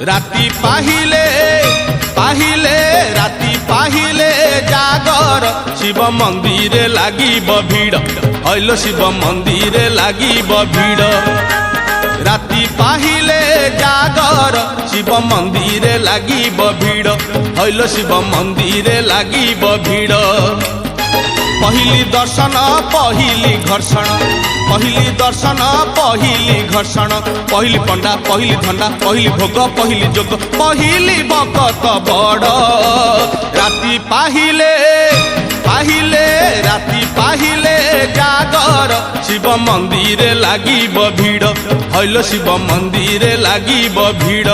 राती पाहिले पाहिले राती पाहिले जागर शिव मंदिर लागिब भीड़ हईल शिव मंदिर लागिब भीड़ राती पाहिले जागर शिव मंदिर लागिब भीड़ हईल शिव मंदिर लागिब भीड़ पहली दर्शन पहली घर्षण पहली दर्शन पहली घर्षण पहली पंडा पहली धंडा पहली भोग पहली जोग पहली भगत बड़ राती पाहिले पाहिले राती पाहिले जागर शिव मंदिर लागिब भीड़ हईल शिव मंदिर लागिब भीड़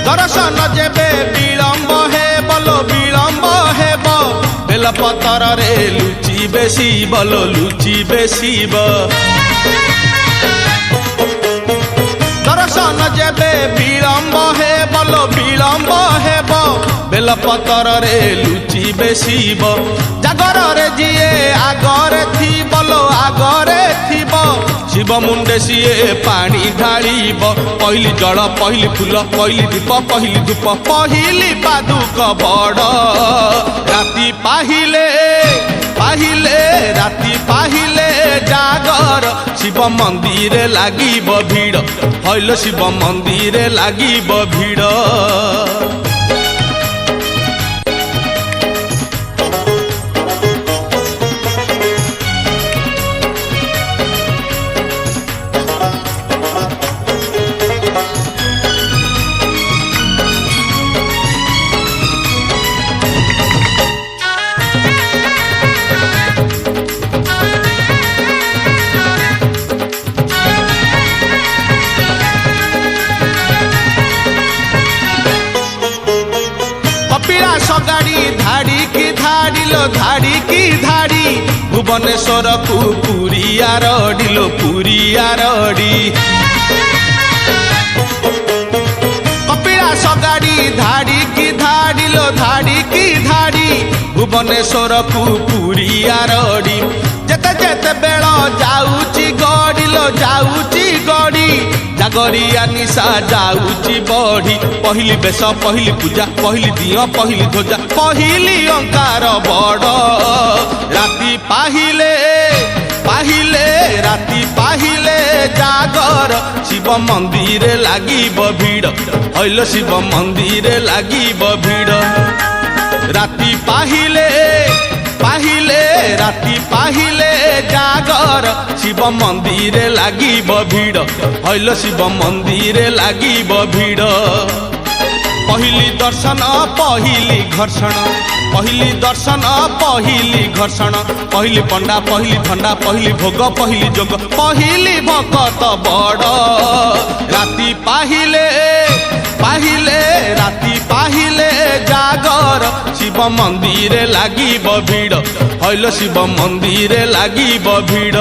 दर्शन जेबे विलम्ब हे बोलो विलम्ब हेब बेलपतर रे लुचि बेसी बोलो लुचि बेसी दर्शन जेबे विलम्ब हे बोलो विलम्ब हेब बेलपतर रे लुचि बेसी जागर रे जिए आगरे थी बोलो आगरे थीब शिव मुंडे सीए पानी ढालिब पहली जल पहली फूल पहली दीप पहली धूप पहली पादुक बड़ राती पाहिले पाहिले राती पाहिले जागर शिव मंदिर लागिब भीड़ हईल शिव मंदिर लागिब भीड़ गाड़ी धाड़ी की धाड़ी लो धाड़ी की धाड़ी भुवनेश्वर को पूरी आरडी लो पूरी आरडी कपिलास गाड़ी धाड़ी की धाड़ी लो धाड़ी की धाड़ी भुवनेश्वर को पूरी आरडी जेते जेते बेल जाऊची गड़ी लो जाऊची गड़ी जागरिया निशा जाऊची बढ़ी पहली बेश पहली पूजा पहली दिया पहली ध्वजा पहली अंकार बड़ राती पाहिले पाहिले राती पाहिले जागर शिव मंदिर लागिब भीड़ हईल शिव मंदिर लागिब भीड़ राती पाहिले पाहिले राती पाहिले जागर शिव मंदिर लागिब भीड़ हईल शिव मंदिर लागिब भीड़ पहली दर्शन पहली घर्षण पहली दर्शन पहली घर्षण पहली पंडा पहली धंडा पहली भोग पहली जोग पहली भगत बड़ राती पाहिले पाहिले राती पाहिले जागर शिव मंदिर लागिब भीड़ हईल शिव मंदिर लागिब भीड़।